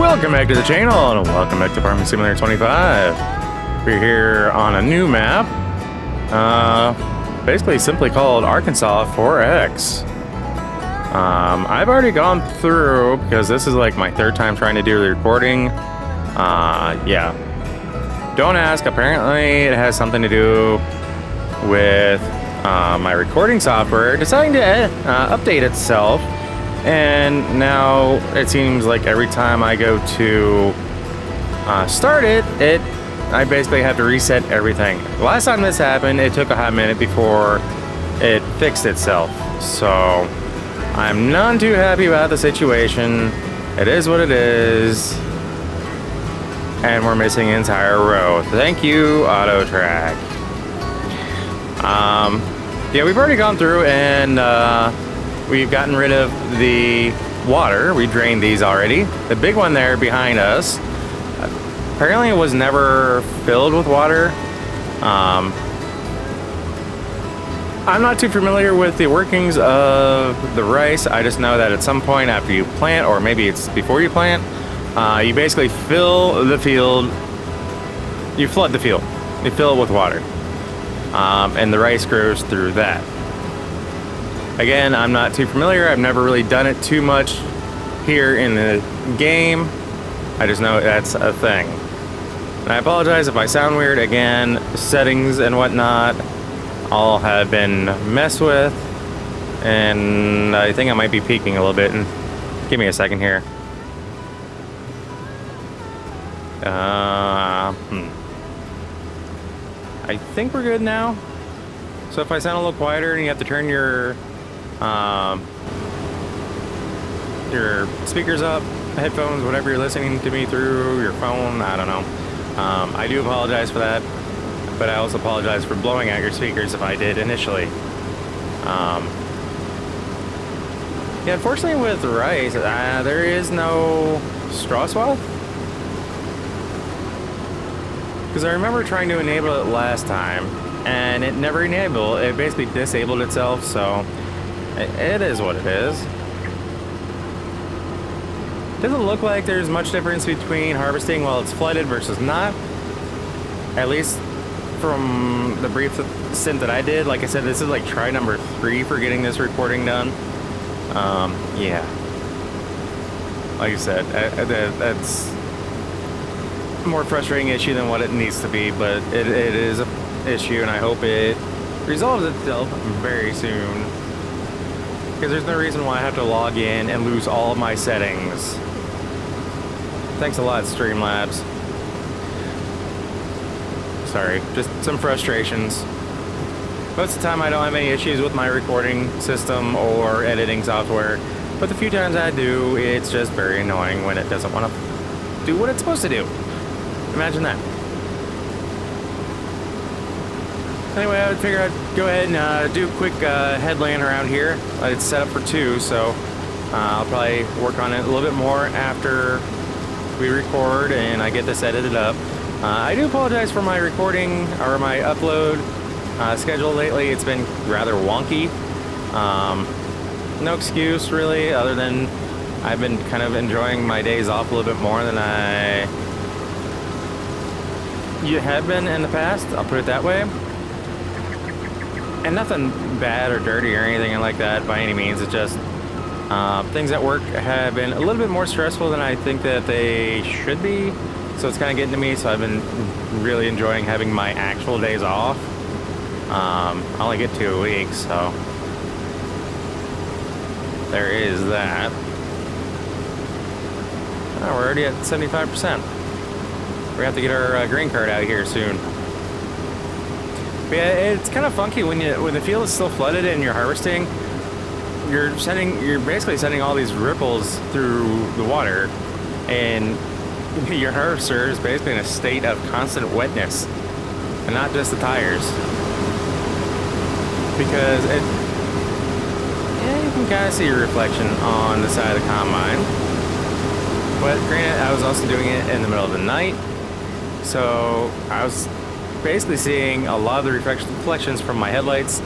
Welcome back to the channel, and welcome back to Farming Simulator 25. We're here on a new map, basically simply called Arkansas 4X. I've already gone through, because this is like my third time trying to do the recording. Yeah. Don't ask, apparently it has something to do with my recording software deciding to update itself. And now it seems like every time I go to start it, I basically have to reset everything. The last time this happened, it took a hot minute before it fixed itself. So I'm none too happy about the situation. It is what it is. And we're missing an entire row. Thank you, AutoTrack. Yeah, we've already gone through and we've gotten rid of the water. We drained these already. The big one there behind us, apparently it was never filled with water. I'm not too familiar with the workings of the rice. I just know that at some point after you plant, or maybe it's before you plant, you basically fill the field, you flood the field, you fill it with water, and the rice grows through that. Again, I'm not too familiar. I've never really done it too much here in the game. I just know that's a thing. And I apologize if I sound weird. Again, settings and whatnot all have been messed with. And I think I might be peaking a little bit. And give me a second here. I think we're good now. So if I sound a little quieter and you have to turn your speakers up, headphones, whatever you're listening to me through, your phone, I don't know. I do apologize for that, but I also apologize for blowing out your speakers if I did initially. Yeah, unfortunately with rice, there is no straw swath. Because I remember trying to enable it last time, and it never enabled. It basically disabled itself, so it is what it is. Doesn't look like there's much difference between harvesting while it's flooded versus not. At least from the brief stint that I did. Like I said, this is like try number 3 for getting this recording done. Yeah. Like I said, that's a more frustrating issue than what it needs to be, but it is an issue, and I hope it resolves itself very soon. Because there's no reason why I have to log in and lose all of my settings. Thanks a lot, Streamlabs. Sorry, just some frustrations. Most of the time I don't have any issues with my recording system or editing software, but the few times I do, it's just very annoying when it doesn't want to do what it's supposed to do. Imagine that. Anyway, I would figure I'd go ahead and do a quick headland around here. It's set up for 2, so I'll probably work on it a little bit more after we record and I get this edited up. I do apologize for my recording or my upload schedule lately. It's been rather wonky. No excuse really, other than I've been kind of enjoying my days off a little bit more than I have been in the past. I'll put it that way. And nothing bad or dirty or anything like that by any means. It's just things at work have been a little bit more stressful than I think that they should be. So it's kind of getting to me. So I've been really enjoying having my actual days off. I only get 2 a week, so there is that. Oh, we're already at 75%. We have to get our green card out here soon. But yeah, it's kind of funky when the field is still flooded and you're harvesting. You're basically sending all these ripples through the water, and your harvester is basically in a state of constant wetness, and not just the tires. Because you can kind of see a reflection on the side of the combine. But granted, I was also doing it in the middle of the night, so I was basically seeing a lot of the reflections from my headlights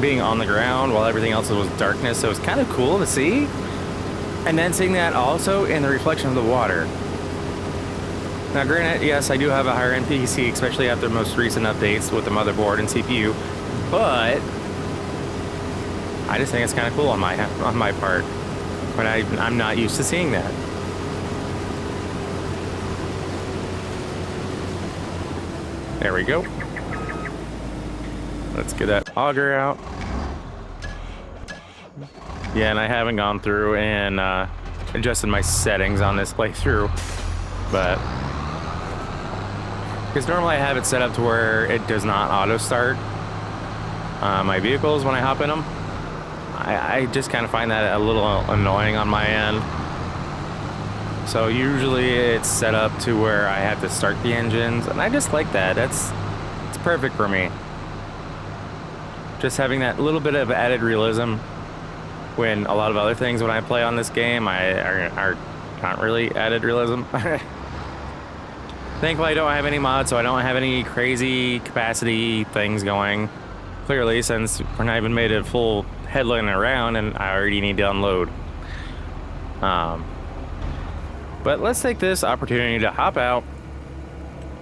being on the ground while everything else was darkness. So it was kind of cool to see. And then seeing that also in the reflection of the water. Now, granted, yes, I do have a higher end PC, especially after the most recent updates with the motherboard and CPU, but I just think it's kind of cool on my part, but I'm not used to seeing that. There we go. Let's get that auger out. Yeah, and I haven't gone through and adjusted my settings on this playthrough, but because normally I have it set up to where it does not auto start my vehicles when I hop in them. I just kind of find that a little annoying on my end. So usually it's set up to where I have to start the engines, and I just like that. It's perfect for me. Just having that little bit of added realism when a lot of other things when I play on this game are not really added realism. Thankfully, I don't have any mods, so I don't have any crazy capacity things going. Clearly, since we're not even made a full headline around, and I already need to unload. But let's take this opportunity to hop out,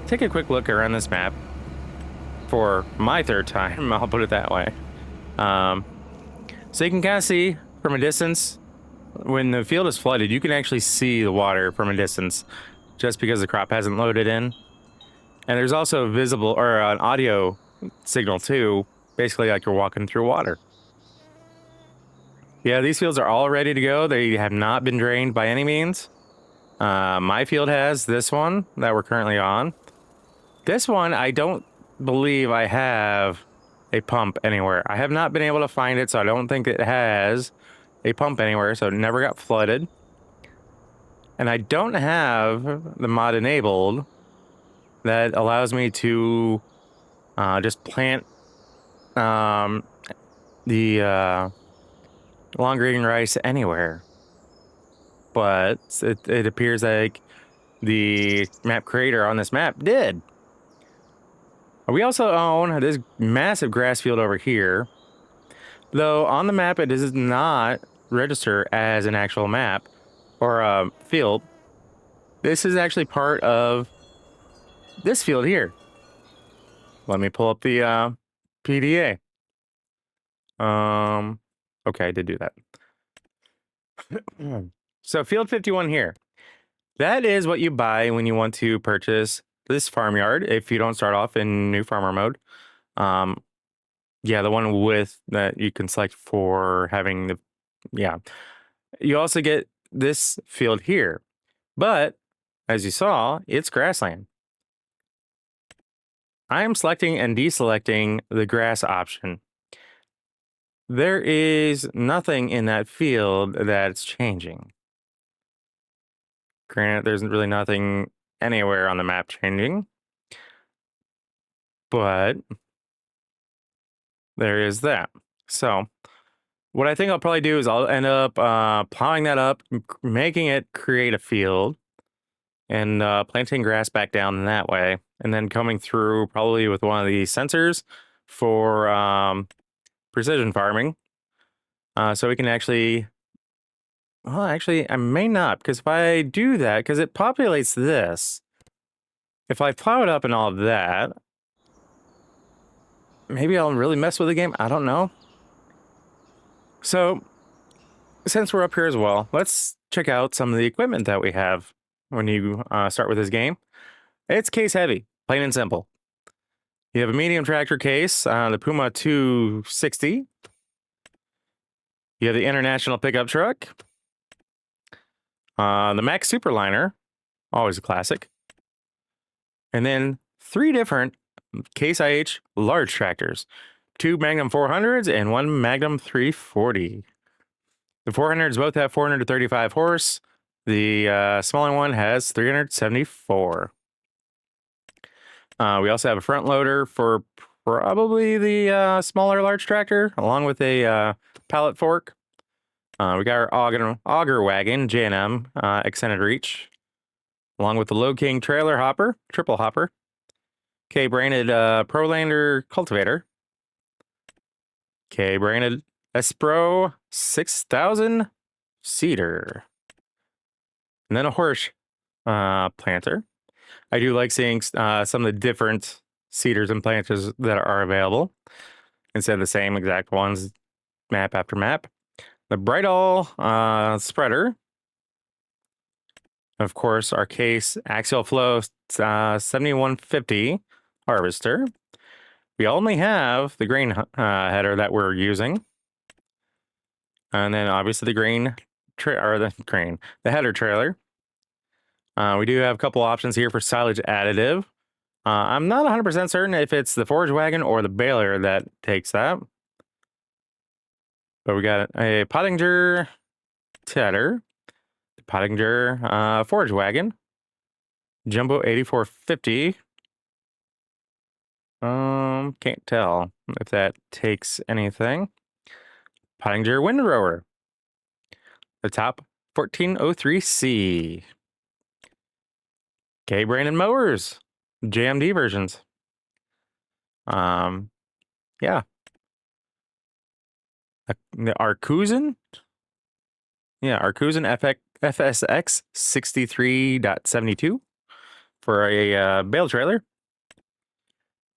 take a quick look around this map for my third time. I'll put it that way. So you can kind of see from a distance when the field is flooded, you can actually see the water from a distance, just because the crop hasn't loaded in. And there's also a visible or an audio signal too, basically like you're walking through water. Yeah, these fields are all ready to go. They have not been drained by any means. My field has this one that we're currently on. This one, I don't believe I have a pump anywhere. I have not been able to find it, so I don't think it has a pump anywhere, so it never got flooded. And I don't have the mod enabled that allows me to just plant the long grain rice anywhere. But it appears like the map creator on this map did. We also own this massive grass field over here. Though on the map, it does not register as an actual map or a field. This is actually part of this field here. Let me pull up the PDA. Okay, I did do that. So field 51 here. That is what you buy when you want to purchase this farmyard if you don't start off in new farmer mode. Yeah, the one with that you can select for having the, yeah. You also get this field here, but as you saw, it's grassland. I am selecting and deselecting the grass option. There is nothing in that field that's changing. Granted, there's really nothing anywhere on the map changing, but there is that. So what I think I'll probably do is I'll end up plowing that up, making it create a field, and planting grass back down that way, and then coming through probably with one of these sensors for precision farming. So we can actually, well, actually, I may not, because if I do that, because it populates this, if I plow it up and all of that, maybe I'll really mess with the game. I don't know. So since we're up here as well, let's check out some of the equipment that we have when you start with this game. It's case heavy, plain and simple. You have a medium tractor case, the Puma 260. You have the International pickup truck. The Max Superliner, always a classic. And then 3 different Case IH large tractors. 2 Magnum 400s and 1 Magnum 340. The 400s both have 435 horse. The smaller one has 374. We also have a front loader for probably the smaller large tractor, along with a pallet fork. We got our auger wagon, J&M, extended reach, along with the Low King trailer hopper, triple hopper. K-branded Prolander cultivator. K-branded Espro 6000 seeder. And then a horse planter. I do like seeing some of the different seeders and planters that are available instead of the same exact ones, map after map. The Brightall spreader, of course, our case axial flow 7150 harvester. We only have the grain header that we're using, and then obviously the grain the header trailer. We do have a couple options here for silage additive. I'm not 100% certain if it's the forage wagon or the baler that takes that. But we got a Pottinger tedder, Pottinger forage wagon, Jumbo 8450. Can't tell if that takes anything. Pottinger windrower, the top 1403C. K Brandon mowers, JMD versions. Yeah. The Arcusen? Yeah, Arcusen FSX 63.72 for a bale trailer.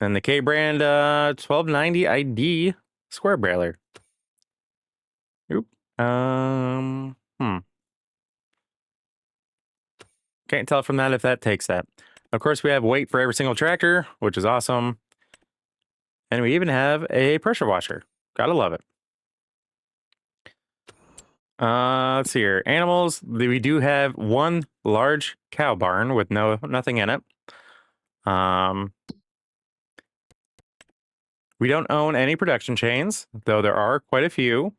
And the K brand 1290 ID square baler. Oop. Can't tell from that if that takes that. Of course, we have weight for every single tractor, which is awesome. And we even have a pressure washer. Gotta love it. Let's see here. Animals. We do have one large cow barn with nothing in it. We don't own any production chains, though there are quite a few.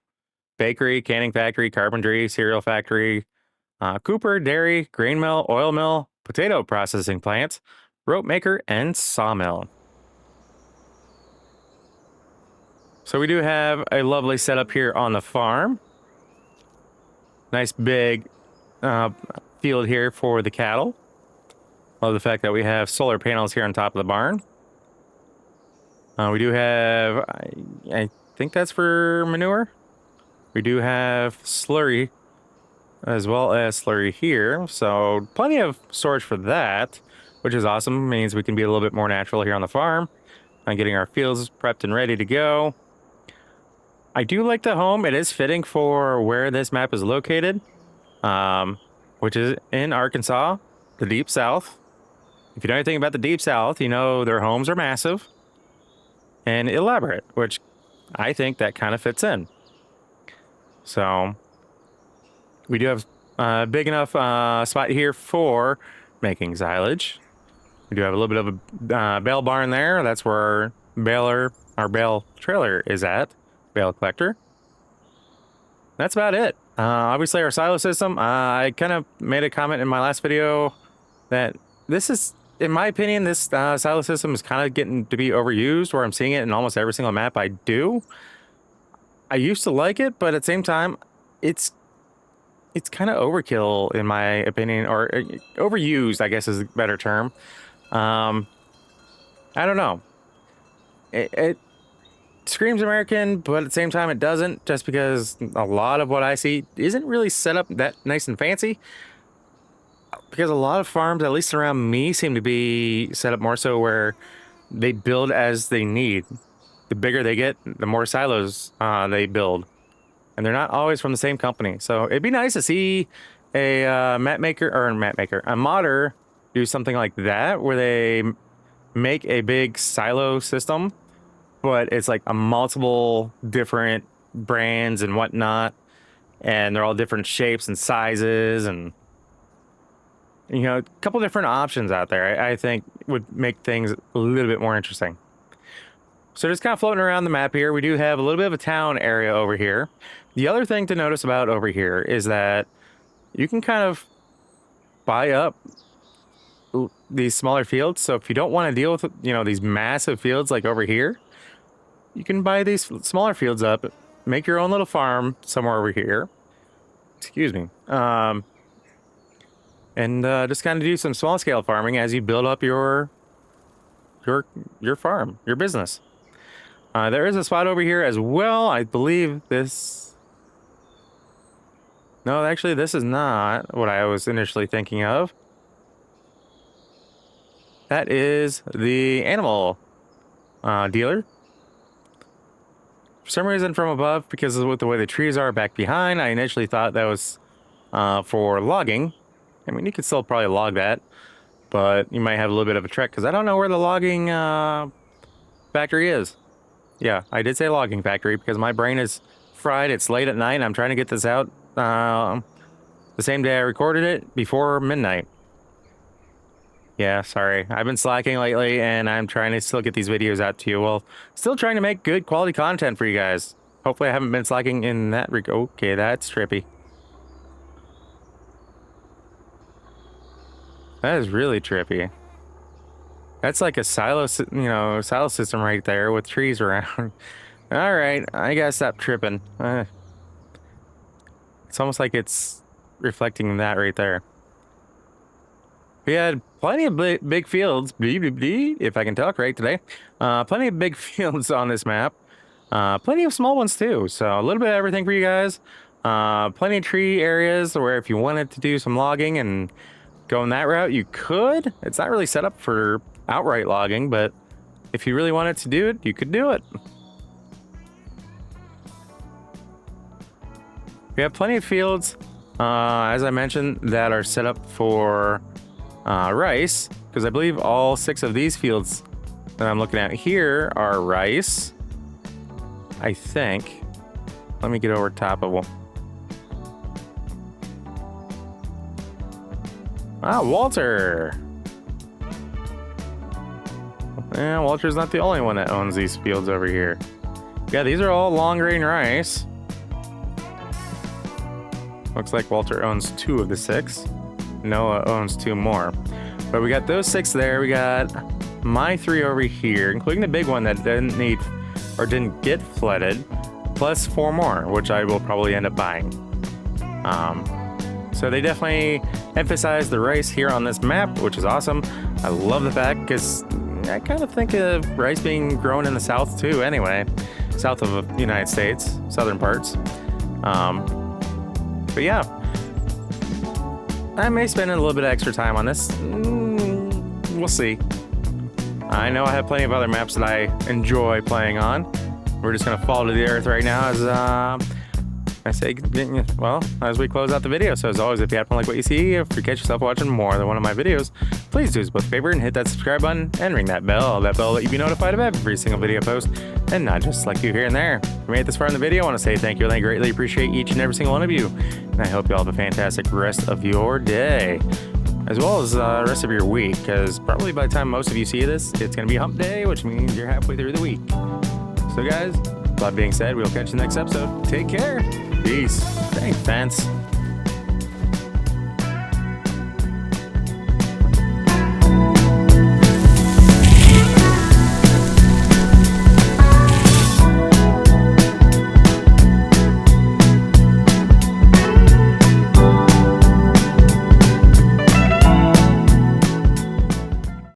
Bakery, canning factory, carpentry, cereal factory, cooper, dairy, grain mill, oil mill, potato processing plant, rope maker, and sawmill. So we do have a lovely setup here on the farm. Nice big field here for the cattle. Love the fact that we have solar panels here on top of the barn. We do have, I think that's for manure. We do have slurry as well as slurry here. So plenty of storage for that, which is awesome. Means we can be a little bit more natural here on the farm and getting our fields prepped and ready to go. I do like the home. It is fitting for where this map is located, which is in Arkansas, the Deep South. If you know anything about the Deep South, you know their homes are massive and elaborate, which I think that kind of fits in. So we do have a big enough spot here for making silage. We do have a little bit of a bale barn there. That's where our bale trailer is at, bale collector. That's about it. Obviously, our silo system, I kind of made a comment in my last video that this is, in my opinion, this silo system is kind of getting to be overused, where I'm seeing it in almost every single map I do. I used to like it, but at the same time, it's kind of overkill, in my opinion, or overused, I guess is a better term. I don't know. It screams American, but at the same time, it doesn't, just because a lot of what I see isn't really set up that nice and fancy. Because a lot of farms, at least around me, seem to be set up more so where they build as they need. The bigger they get, the more silos they build. And they're not always from the same company. So it'd be nice to see a modder do something like that, where they make a big silo system, but it's like a multiple different brands and whatnot, and they're all different shapes and sizes, and you know, a couple different options out there. I think would make things a little bit more interesting. So just kind of floating around the map here, we do have a little bit of a town area over here. The other thing to notice about over here is that you can kind of buy up these smaller fields. So if you don't want to deal with, you know, these massive fields like over here, you can buy these smaller fields up, make your own little farm somewhere over here. Excuse me. And just kind of do some small scale farming as you build up your farm, your business. There is a spot over here as well. I believe this. No, actually, this is not what I was initially thinking of. that is the animal dealer. For some reason from above, because of the way the trees are back behind, I initially thought that was for logging. I mean, you could still probably log that, but you might have a little bit of a trek because I don't know where the logging factory is. Yeah, I did say logging factory because my brain is fried. It's late at night and I'm trying to get this out the same day I recorded it, before midnight. Yeah, sorry. I've been slacking lately and I'm trying to still get these videos out to you. Well, still trying to make good quality content for you guys. Hopefully I haven't been slacking in that okay, that's trippy. That is really trippy. That's like a silo system right there with trees around. All right, I gotta stop tripping. It's almost like it's reflecting that right there. We had plenty of big fields, if I can talk right today. Plenty of big fields on this map. Plenty of small ones too. So a little bit of everything for you guys. Plenty of tree areas where if you wanted to do some logging and go in that route, you could. It's not really set up for outright logging, but if you really wanted to do it, you could do it. We have plenty of fields, as I mentioned, that are set up for rice, because I believe all 6 of these fields that I'm looking at here are rice. I think. Let me get over top of one. Ah, Walter. Yeah, Walter's not the only one that owns these fields over here. Yeah, these are all long grain rice. Looks like Walter owns 2 of the 6. Noah owns 2 more. But we got those 6 there. We got my 3 over here, including the big one that didn't need or didn't get flooded, plus 4 more, which I will probably end up buying. So they definitely emphasize the rice here on this map, which is awesome. I love the fact, because I kind of think of rice being grown in the south too anyway. South of the United States, southern parts. But yeah, I may spend a little bit of extra time on this. We'll see. I know I have plenty of other maps that I enjoy playing on. We're just gonna fall to the earth right now as I say, well, as we close out the video. So as always, if you happen to like what you see, if you catch yourself watching more than one of my videos, please do us both a favor and hit that subscribe button and ring that bell. That bell will let you be notified of every single video post, and not just like you here and there. If you made it this far in the video, I want to say thank you, and I greatly appreciate each and every single one of you. And I hope you all have a fantastic rest of your day, as well as the rest of your week, because probably by the time most of you see this, it's going to be hump day, which means you're halfway through the week. So guys, with that being said, we'll catch you next episode. Take care. Peace. Thanks, fans.